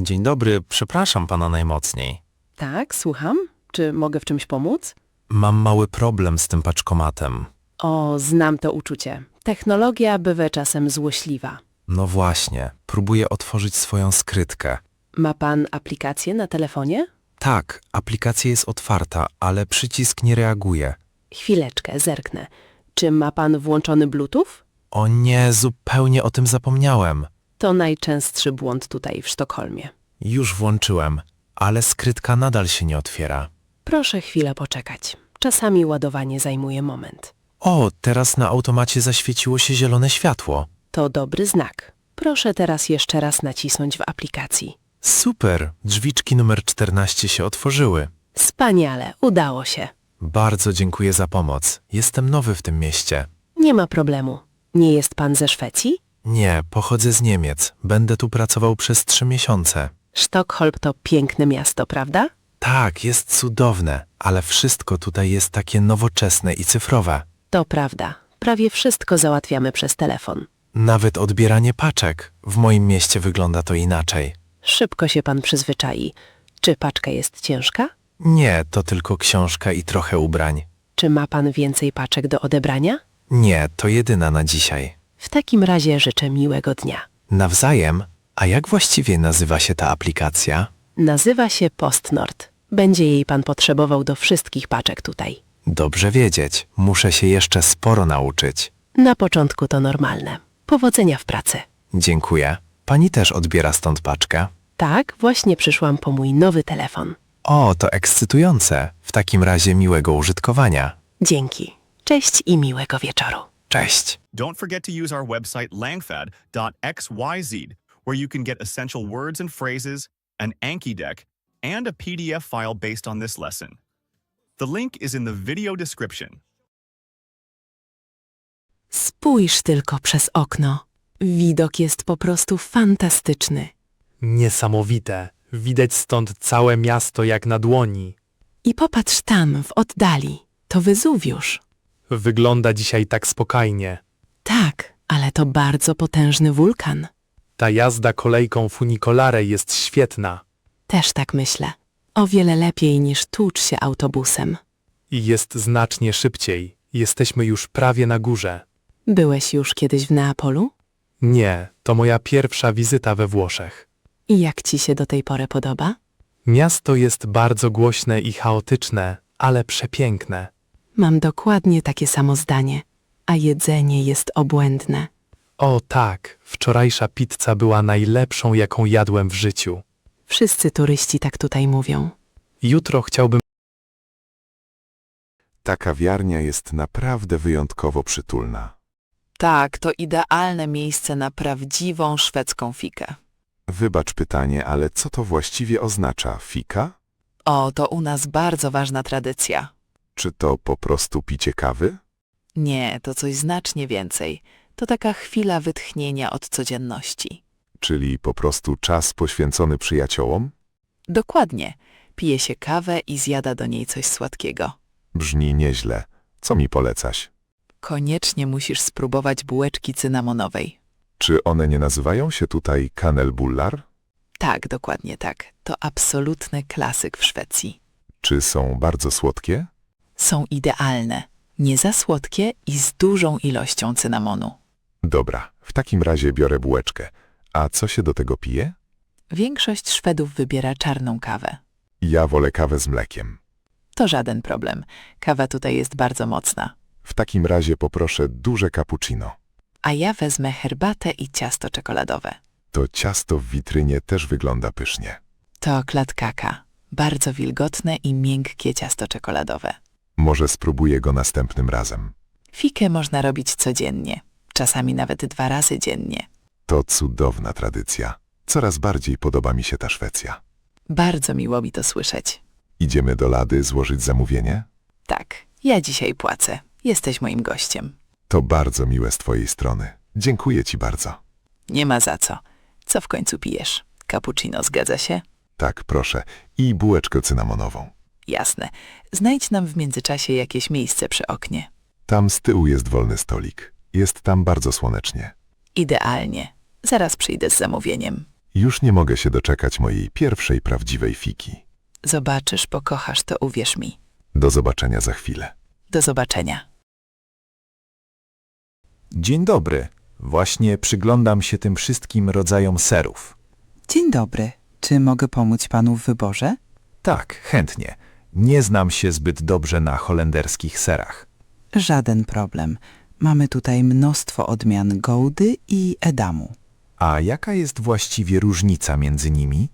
Dzień dobry, przepraszam pana najmocniej. Tak, słucham. Czy mogę w czymś pomóc? Mam mały problem z tym paczkomatem. O, znam to uczucie. Technologia bywa czasem złośliwa. No właśnie, próbuję otworzyć swoją skrytkę. Ma pan aplikację na telefonie? Tak, aplikacja jest otwarta, ale przycisk nie reaguje. Chwileczkę, zerknę. Czy ma pan włączony Bluetooth? O nie, zupełnie o tym zapomniałem. To najczęstszy błąd tutaj w Sztokholmie. Już włączyłem, ale skrytka nadal się nie otwiera. Proszę chwilę poczekać. Czasami ładowanie zajmuje moment. O, teraz na automacie zaświeciło się zielone światło. To dobry znak. Proszę teraz jeszcze raz nacisnąć w aplikacji. Super, drzwiczki numer 14 się otworzyły. Wspaniale, udało się. Bardzo dziękuję za pomoc. Jestem nowy w tym mieście. Nie ma problemu. Nie jest pan ze Szwecji? Nie, pochodzę z Niemiec. Będę tu pracował przez 3 miesiące. Sztokholm to piękne miasto, prawda? Tak, jest cudowne, ale wszystko tutaj jest takie nowoczesne i cyfrowe. To prawda. Prawie wszystko załatwiamy przez telefon. Nawet odbieranie paczek. W moim mieście wygląda to inaczej. Szybko się pan przyzwyczai. Czy paczka jest ciężka? Nie, to tylko książka i trochę ubrań. Czy ma pan więcej paczek do odebrania? Nie, to jedyna na dzisiaj. W takim razie życzę miłego dnia. Nawzajem? A jak właściwie nazywa się ta aplikacja? Nazywa się PostNord. Będzie jej pan potrzebował do wszystkich paczek tutaj. Dobrze wiedzieć. Muszę się jeszcze sporo nauczyć. Na początku to normalne. Powodzenia w pracy. Dziękuję. Pani też odbiera stąd paczkę? Tak, właśnie przyszłam po mój nowy telefon. O, to ekscytujące. W takim razie miłego użytkowania. Dzięki. Cześć i miłego wieczoru. Cześć. Don't forget to use our website langfad.xyz, where you can get essential words and phrases, an Anki deck, and a PDF file based on this lesson. The link is in the video description. Spójrz tylko przez okno. Widok jest po prostu fantastyczny. Niesamowite. Widać stąd całe miasto jak na dłoni. I popatrz tam, w oddali. To Wezuwiusz. Wygląda dzisiaj tak spokojnie. Tak, ale to bardzo potężny wulkan. Ta jazda kolejką Funicolare jest świetna. Też tak myślę. O wiele lepiej niż tłucz się autobusem. I jest znacznie szybciej. Jesteśmy już prawie na górze. Byłeś już kiedyś w Neapolu? Nie, to moja pierwsza wizyta we Włoszech. I jak ci się do tej pory podoba? Miasto jest bardzo głośne i chaotyczne, ale przepiękne. Mam dokładnie takie samo zdanie. A jedzenie jest obłędne. O tak, wczorajsza pizza była najlepszą, jaką jadłem w życiu. Wszyscy turyści tak tutaj mówią. Jutro chciałbym... Ta kawiarnia jest naprawdę wyjątkowo przytulna. Tak, to idealne miejsce na prawdziwą szwedzką fikę. Wybacz pytanie, ale co to właściwie oznacza? Fika? O, to u nas bardzo ważna tradycja. Czy to po prostu picie kawy? Nie, to coś znacznie więcej. To taka chwila wytchnienia od codzienności. Czyli po prostu czas poświęcony przyjaciołom? Dokładnie. Pije się kawę i zjada do niej coś słodkiego. Brzmi nieźle. Co mi polecasz? Koniecznie musisz spróbować bułeczki cynamonowej. Czy one nie nazywają się tutaj kanelbullar? Tak, dokładnie tak. To absolutny klasyk w Szwecji. Czy są bardzo słodkie? Są idealne. Nie za słodkie i z dużą ilością cynamonu. Dobra, w takim razie biorę bułeczkę. A co się do tego pije? Większość Szwedów wybiera czarną kawę. Ja wolę kawę z mlekiem. To żaden problem. Kawa tutaj jest bardzo mocna. W takim razie poproszę duże cappuccino. A ja wezmę herbatę i ciasto czekoladowe. To ciasto w witrynie też wygląda pysznie. To klatkaka. Bardzo wilgotne i miękkie ciasto czekoladowe. Może spróbuję go następnym razem. Fikę można robić codziennie. Czasami nawet 2 razy dziennie. To cudowna tradycja. Coraz bardziej podoba mi się ta Szwecja. Bardzo miło mi to słyszeć. Idziemy do Lady złożyć zamówienie? Tak, ja dzisiaj płacę. Jesteś moim gościem. To bardzo miłe z twojej strony. Dziękuję ci bardzo. Nie ma za co. Co w końcu pijesz? Cappuccino, zgadza się? Tak, proszę. I bułeczkę cynamonową. Jasne. Znajdź nam w międzyczasie jakieś miejsce przy oknie. Tam z tyłu jest wolny stolik. Jest tam bardzo słonecznie. Idealnie. Zaraz przyjdę z zamówieniem. Już nie mogę się doczekać mojej pierwszej prawdziwej fiki. Zobaczysz, pokochasz, to uwierz mi. Do zobaczenia za chwilę. Do zobaczenia. Dzień dobry. Właśnie przyglądam się tym wszystkim rodzajom serów. Dzień dobry. Czy mogę pomóc panu w wyborze? Tak, chętnie. Nie znam się zbyt dobrze na holenderskich serach. Żaden problem. Mamy tutaj mnóstwo odmian Goudy i Edamu. A jaka jest właściwie różnica między nimi?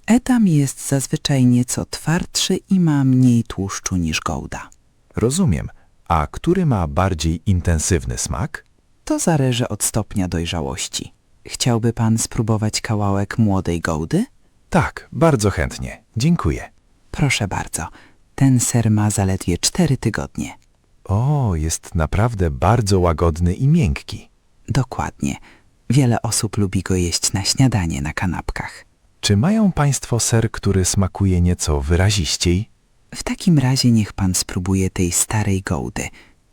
Edam jest zazwyczaj nieco twardszy i ma mniej tłuszczu niż Gouda. Rozumiem. A który ma bardziej intensywny smak? To zależy od stopnia dojrzałości. Chciałby pan spróbować kawałek młodej Goudy? Tak, bardzo chętnie. Dziękuję. Proszę bardzo. Ten ser ma zaledwie 4 tygodnie. O, jest naprawdę bardzo łagodny i miękki. Dokładnie. Wiele osób lubi go jeść na śniadanie na kanapkach. Czy mają Państwo ser, który smakuje nieco wyraziściej? W takim razie niech pan spróbuje tej starej Goudy.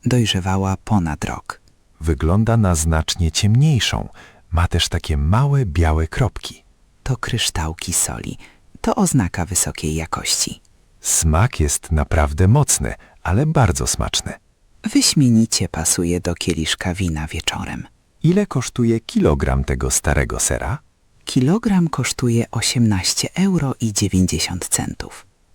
Dojrzewała ponad rok. Wygląda na znacznie ciemniejszą. Ma też takie małe, białe kropki. To kryształki soli. To oznaka wysokiej jakości. Smak jest naprawdę mocny, ale bardzo smaczny. Wyśmienicie pasuje do kieliszka wina wieczorem. Ile kosztuje kilogram tego starego sera? Kilogram kosztuje 18,90 €.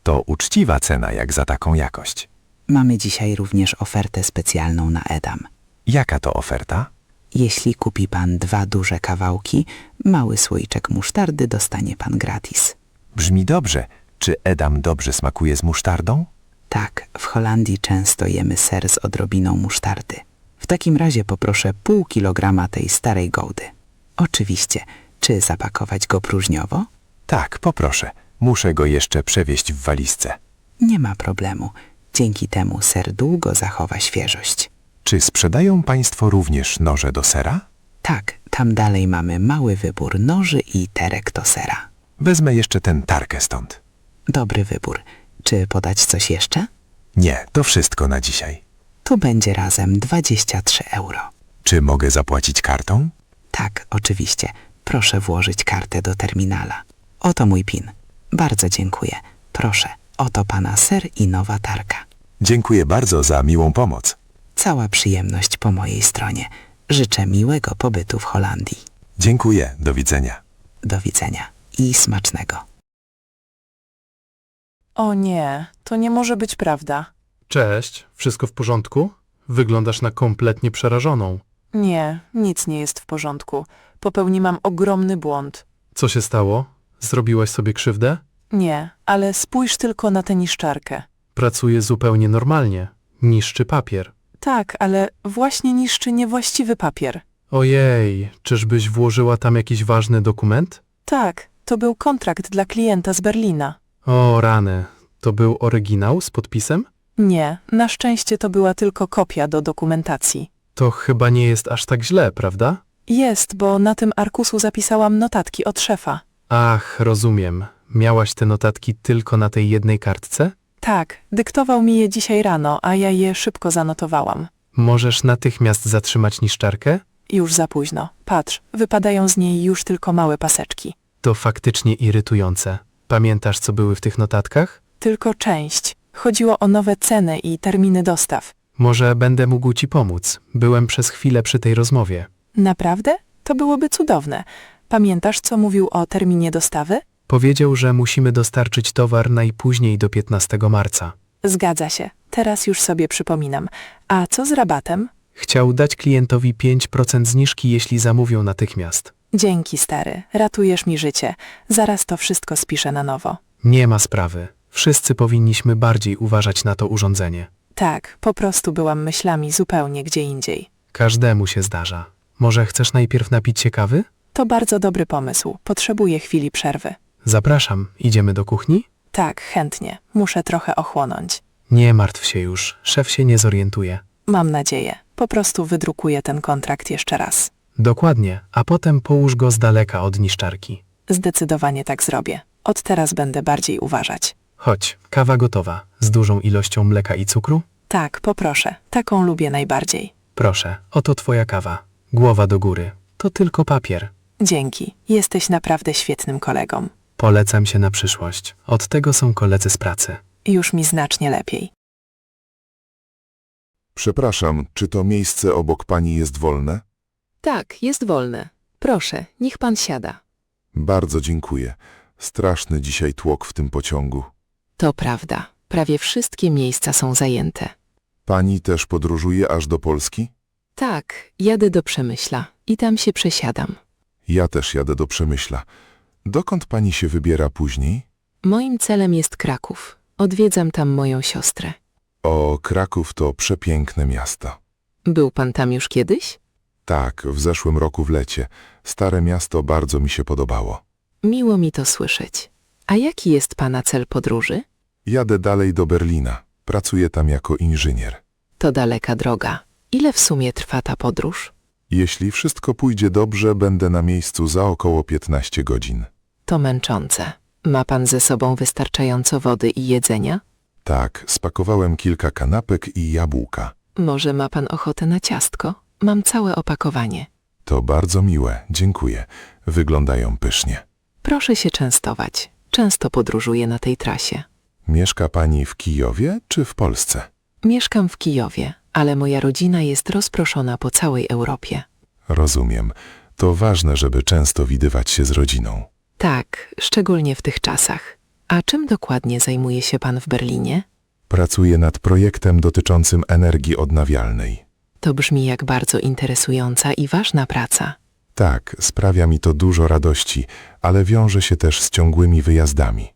To uczciwa cena jak za taką jakość. Mamy dzisiaj również ofertę specjalną na Edam. Jaka to oferta? Jeśli kupi pan 2 duże kawałki, mały słoiczek musztardy dostanie pan gratis. Brzmi dobrze. Czy Edam dobrze smakuje z musztardą? Tak, w Holandii często jemy ser z odrobiną musztardy. W takim razie poproszę pół kilograma tej starej Goudy. Oczywiście, czy zapakować go próżniowo? Tak, poproszę. Muszę go jeszcze przewieźć w walizce. Nie ma problemu. Dzięki temu ser długo zachowa świeżość. Czy sprzedają Państwo również noże do sera? Tak, tam dalej mamy mały wybór noży i terek do sera. Wezmę jeszcze tę tarkę stąd. Dobry wybór. Czy podać coś jeszcze? Nie, to wszystko na dzisiaj. Tu będzie razem 23 €. Czy mogę zapłacić kartą? Tak, oczywiście. Proszę włożyć kartę do terminala. Oto mój PIN. Bardzo dziękuję. Proszę, oto pana ser i nowa tarka. Dziękuję bardzo za miłą pomoc. Cała przyjemność po mojej stronie. Życzę miłego pobytu w Holandii. Dziękuję, do widzenia. Do widzenia i smacznego. O nie, to nie może być prawda. Cześć, wszystko w porządku? Wyglądasz na kompletnie przerażoną. Nie, nic nie jest w porządku. Popełniłam ogromny błąd. Co się stało? Zrobiłaś sobie krzywdę? Nie, ale spójrz tylko na tę niszczarkę. Pracuje zupełnie normalnie. Niszczy papier. Tak, ale właśnie niszczy niewłaściwy papier. Ojej, czyżbyś włożyła tam jakiś ważny dokument? Tak, to był kontrakt dla klienta z Berlina. O rany, to był oryginał z podpisem? Nie, na szczęście to była tylko kopia do dokumentacji. To chyba nie jest aż tak źle, prawda? Jest, bo na tym arkusu zapisałam notatki od szefa. Ach, rozumiem. Miałaś te notatki tylko na tej jednej kartce? Tak, dyktował mi je dzisiaj rano, a ja je szybko zanotowałam. Możesz natychmiast zatrzymać niszczarkę? Już za późno. Patrz, wypadają z niej już tylko małe paseczki. To faktycznie irytujące. Pamiętasz, co były w tych notatkach? Tylko część. Chodziło o nowe ceny i terminy dostaw. Może będę mógł ci pomóc. Byłem przez chwilę przy tej rozmowie. Naprawdę? To byłoby cudowne. Pamiętasz, co mówił o terminie dostawy? Powiedział, że musimy dostarczyć towar najpóźniej do 15 marca. Zgadza się. Teraz już sobie przypominam. A co z rabatem? Chciał dać klientowi 5% zniżki, jeśli zamówią natychmiast. Dzięki, stary. Ratujesz mi życie. Zaraz to wszystko spiszę na nowo. Nie ma sprawy. Wszyscy powinniśmy bardziej uważać na to urządzenie. Tak, po prostu byłam myślami zupełnie gdzie indziej. Każdemu się zdarza. Może chcesz najpierw napić się kawy? To bardzo dobry pomysł. Potrzebuję chwili przerwy. Zapraszam. Idziemy do kuchni? Tak, chętnie. Muszę trochę ochłonąć. Nie martw się już. Szef się nie zorientuje. Mam nadzieję. Po prostu wydrukuję ten kontrakt jeszcze raz. Dokładnie, a potem połóż go z daleka od niszczarki. Zdecydowanie tak zrobię. Od teraz będę bardziej uważać. Chodź, kawa gotowa. Z dużą ilością mleka i cukru? Tak, poproszę. Taką lubię najbardziej. Proszę, oto twoja kawa. Głowa do góry. To tylko papier. Dzięki, jesteś naprawdę świetnym kolegą. Polecam się na przyszłość. Od tego są koledzy z pracy. Już mi znacznie lepiej. Przepraszam, czy to miejsce obok pani jest wolne? Tak, jest wolne. Proszę, niech pan siada. Bardzo dziękuję. Straszny dzisiaj tłok w tym pociągu. To prawda. Prawie wszystkie miejsca są zajęte. Pani też podróżuje aż do Polski? Tak, jadę do Przemyśla i tam się przesiadam. Ja też jadę do Przemyśla. Dokąd pani się wybiera później? Moim celem jest Kraków. Odwiedzam tam moją siostrę. O, Kraków to przepiękne miasto. Był pan tam już kiedyś? Tak, w zeszłym roku w lecie. Stare miasto bardzo mi się podobało. Miło mi to słyszeć. A jaki jest pana cel podróży? Jadę dalej do Berlina. Pracuję tam jako inżynier. To daleka droga. Ile w sumie trwa ta podróż? Jeśli wszystko pójdzie dobrze, będę na miejscu za około 15 godzin. To męczące. Ma pan ze sobą wystarczająco wody i jedzenia? Tak, spakowałem kilka kanapek i jabłka. Może ma pan ochotę na ciastko? Mam całe opakowanie. To bardzo miłe, dziękuję. Wyglądają pysznie. Proszę się częstować. Często podróżuję na tej trasie. Mieszka pani w Kijowie czy w Polsce? Mieszkam w Kijowie, ale moja rodzina jest rozproszona po całej Europie. Rozumiem. To ważne, żeby często widywać się z rodziną. Tak, szczególnie w tych czasach. A czym dokładnie zajmuje się pan w Berlinie? Pracuję nad projektem dotyczącym energii odnawialnej. To brzmi jak bardzo interesująca i ważna praca. Tak, sprawia mi to dużo radości, ale wiąże się też z ciągłymi wyjazdami.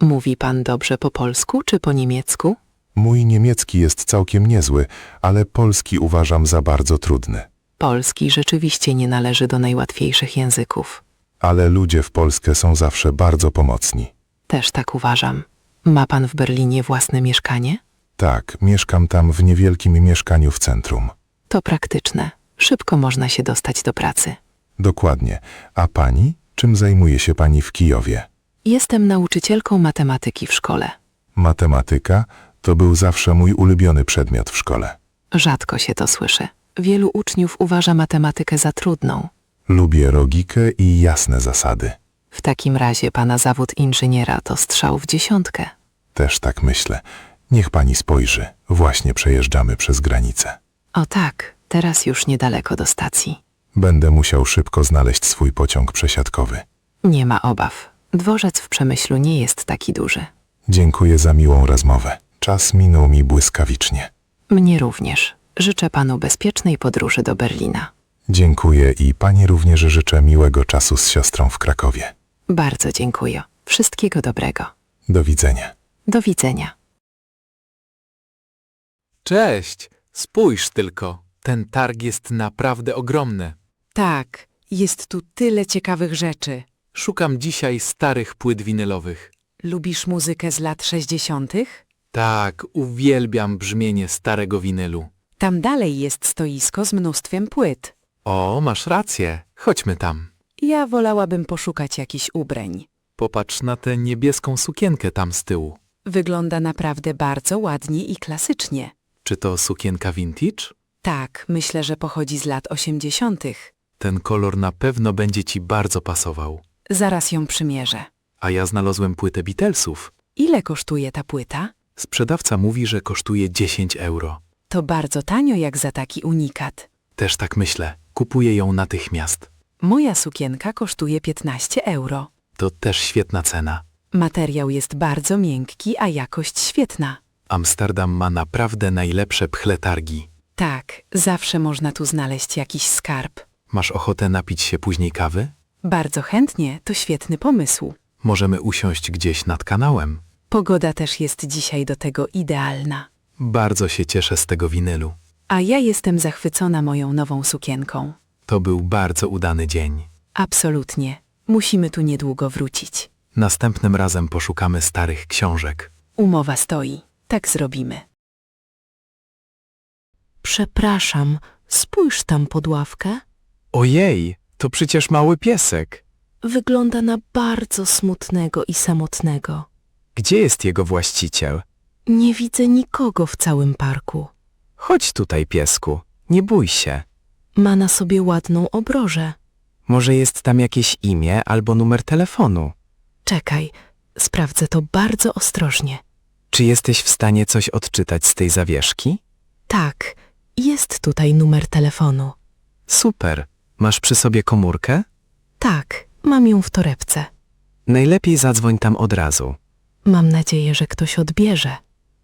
Mówi pan dobrze po polsku czy po niemiecku? Mój niemiecki jest całkiem niezły, ale polski uważam za bardzo trudny. Polski rzeczywiście nie należy do najłatwiejszych języków. Ale ludzie w Polsce są zawsze bardzo pomocni. Też tak uważam. Ma pan w Berlinie własne mieszkanie? Tak, mieszkam tam w niewielkim mieszkaniu w centrum. To praktyczne. Szybko można się dostać do pracy. Dokładnie. A pani? Czym zajmuje się pani w Kijowie? Jestem nauczycielką matematyki w szkole. Matematyka to był zawsze mój ulubiony przedmiot w szkole. Rzadko się to słyszy. Wielu uczniów uważa matematykę za trudną. Lubię logikę i jasne zasady. W takim razie pana zawód inżyniera to strzał w dziesiątkę. Też tak myślę. Niech pani spojrzy. Właśnie przejeżdżamy przez granicę. O tak, teraz już niedaleko do stacji. Będę musiał szybko znaleźć swój pociąg przesiadkowy. Nie ma obaw. Dworzec w Przemyślu nie jest taki duży. Dziękuję za miłą rozmowę. Czas minął mi błyskawicznie. Mnie również. Życzę panu bezpiecznej podróży do Berlina. Dziękuję i pani również życzę miłego czasu z siostrą w Krakowie. Bardzo dziękuję. Wszystkiego dobrego. Do widzenia. Do widzenia. Cześć! Spójrz tylko. Ten targ jest naprawdę ogromny. Tak, jest tu tyle ciekawych rzeczy. Szukam dzisiaj starych płyt winylowych. Lubisz muzykę z lat 60.? Tak, uwielbiam brzmienie starego winylu. Tam dalej jest stoisko z mnóstwem płyt. O, masz rację. Chodźmy tam. Ja wolałabym poszukać jakichś ubrań. Popatrz na tę niebieską sukienkę tam z tyłu. Wygląda naprawdę bardzo ładnie i klasycznie. Czy to sukienka vintage? Tak, myślę, że pochodzi z lat 80. Ten kolor na pewno będzie ci bardzo pasował. Zaraz ją przymierzę. A ja znalazłem płytę Beatlesów. Ile kosztuje ta płyta? Sprzedawca mówi, że kosztuje 10 euro. To bardzo tanio jak za taki unikat. Też tak myślę. Kupuję ją natychmiast. Moja sukienka kosztuje 15 euro. To też świetna cena. Materiał jest bardzo miękki, a jakość świetna. Amsterdam ma naprawdę najlepsze pchle targi. Tak, zawsze można tu znaleźć jakiś skarb. Masz ochotę napić się później kawy? Bardzo chętnie, to świetny pomysł. Możemy usiąść gdzieś nad kanałem. Pogoda też jest dzisiaj do tego idealna. Bardzo się cieszę z tego winylu. A ja jestem zachwycona moją nową sukienką. To był bardzo udany dzień. Absolutnie. Musimy tu niedługo wrócić. Następnym razem poszukamy starych książek. Umowa stoi. Tak zrobimy. Przepraszam, spójrz tam pod ławkę. Ojej, to przecież mały piesek. Wygląda na bardzo smutnego i samotnego. Gdzie jest jego właściciel? Nie widzę nikogo w całym parku. Chodź tutaj, piesku. Nie bój się. Ma na sobie ładną obrożę. Może jest tam jakieś imię albo numer telefonu. Czekaj, sprawdzę to bardzo ostrożnie. Czy jesteś w stanie coś odczytać z tej zawieszki? Tak, jest tutaj numer telefonu. Super. Masz przy sobie komórkę? Tak, mam ją w torebce. Najlepiej zadzwoń tam od razu. Mam nadzieję, że ktoś odbierze.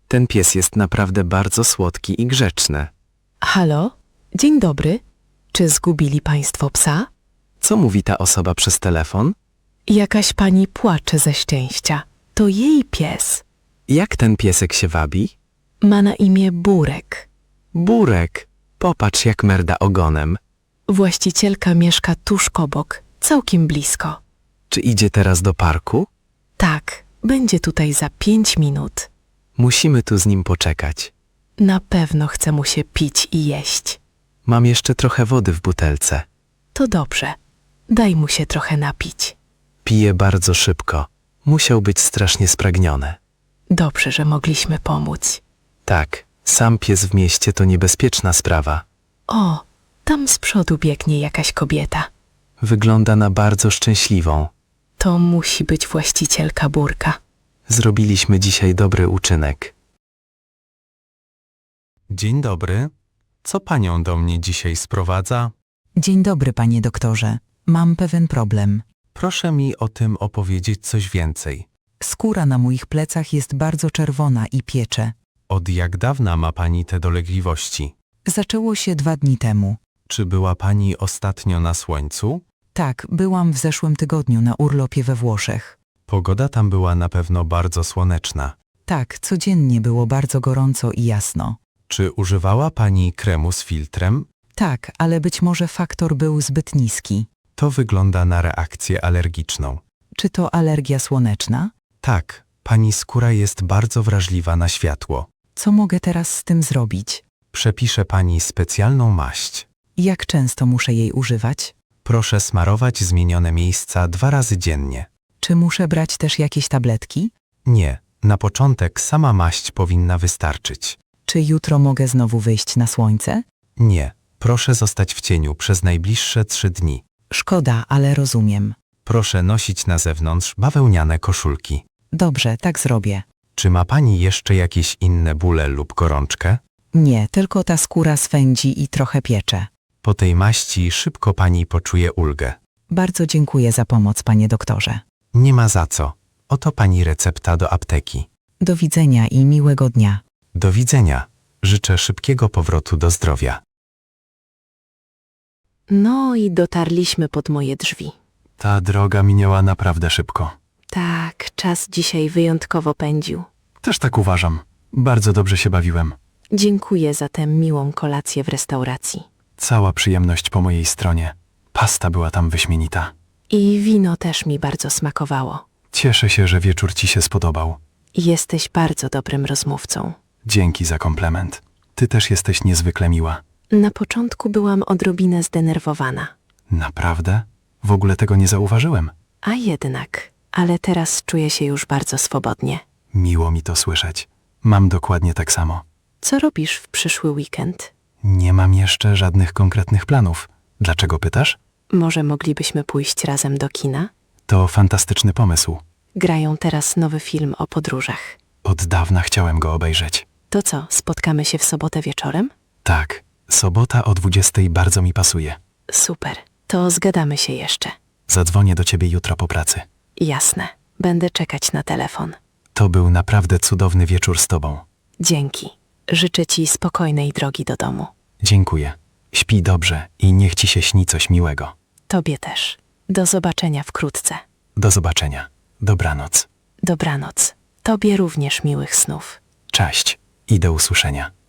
Ten pies jest naprawdę bardzo słodki i grzeczny. Halo? Dzień dobry. Czy zgubili państwo psa? Co mówi ta osoba przez telefon? Jakaś pani płacze ze szczęścia. To jej pies. Jak ten piesek się wabi? Ma na imię Burek. Burek. Popatrz, jak merda ogonem. Właścicielka mieszka tuż obok, całkiem blisko. Czy idzie teraz do parku? Tak, będzie tutaj za 5 minut. Musimy tu z nim poczekać. Na pewno chce mu się pić i jeść. Mam jeszcze trochę wody w butelce. To dobrze. Daj mu się trochę napić. Pije bardzo szybko. Musiał być strasznie spragniony. Dobrze, że mogliśmy pomóc. Tak, sam pies w mieście to niebezpieczna sprawa. O, tam z przodu biegnie jakaś kobieta. Wygląda na bardzo szczęśliwą. To musi być właścicielka Burka. Zrobiliśmy dzisiaj dobry uczynek. Dzień dobry. Co panią do mnie dzisiaj sprowadza? Dzień dobry, panie doktorze. Mam pewien problem. Proszę mi o tym opowiedzieć coś więcej. Skóra na moich plecach jest bardzo czerwona i piecze. Od jak dawna ma pani te dolegliwości? Zaczęło się 2 dni temu. Czy była pani ostatnio na słońcu? Tak, byłam w zeszłym tygodniu na urlopie we Włoszech. Pogoda tam była na pewno bardzo słoneczna. Tak, codziennie było bardzo gorąco i jasno. Czy używała pani kremu z filtrem? Tak, ale być może faktor był zbyt niski. To wygląda na reakcję alergiczną. Czy to alergia słoneczna? Tak, pani skóra jest bardzo wrażliwa na światło. Co mogę teraz z tym zrobić? Przepiszę pani specjalną maść. Jak często muszę jej używać? Proszę smarować zmienione miejsca 2 razy dziennie. Czy muszę brać też jakieś tabletki? Nie, na początek sama maść powinna wystarczyć. Czy jutro mogę znowu wyjść na słońce? Nie, proszę zostać w cieniu przez najbliższe 3 dni. Szkoda, ale rozumiem. Proszę nosić na zewnątrz bawełniane koszulki. Dobrze, tak zrobię. Czy ma pani jeszcze jakieś inne bóle lub gorączkę? Nie, tylko ta skóra swędzi i trochę piecze. Po tej maści szybko pani poczuje ulgę. Bardzo dziękuję za pomoc, panie doktorze. Nie ma za co. Oto pani recepta do apteki. Do widzenia i miłego dnia. Do widzenia. Życzę szybkiego powrotu do zdrowia. No i dotarliśmy pod moje drzwi. Ta droga minęła naprawdę szybko. Tak, czas dzisiaj wyjątkowo pędził. Też tak uważam. Bardzo dobrze się bawiłem. Dziękuję za tę miłą kolację w restauracji. Cała przyjemność po mojej stronie. Pasta była tam wyśmienita. I wino też mi bardzo smakowało. Cieszę się, że wieczór ci się spodobał. Jesteś bardzo dobrym rozmówcą. Dzięki za komplement. Ty też jesteś niezwykle miła. Na początku byłam odrobinę zdenerwowana. Naprawdę? W ogóle tego nie zauważyłem. A jednak, ale teraz czuję się już bardzo swobodnie. Miło mi to słyszeć. Mam dokładnie tak samo. Co robisz w przyszły weekend? Nie mam jeszcze żadnych konkretnych planów. Dlaczego pytasz? Może moglibyśmy pójść razem do kina? To fantastyczny pomysł. Grają teraz nowy film o podróżach. Od dawna chciałem go obejrzeć. To co, spotkamy się w sobotę wieczorem? Tak, sobota o 20 bardzo mi pasuje. Super, to zgadamy się jeszcze. Zadzwonię do ciebie jutro po pracy. Jasne, będę czekać na telefon. To był naprawdę cudowny wieczór z tobą. Dzięki. Życzę ci spokojnej drogi do domu. Dziękuję. Śpij dobrze i niech ci się śni coś miłego. Tobie też. Do zobaczenia wkrótce. Do zobaczenia. Dobranoc. Dobranoc. Tobie również miłych snów. Cześć i do usłyszenia.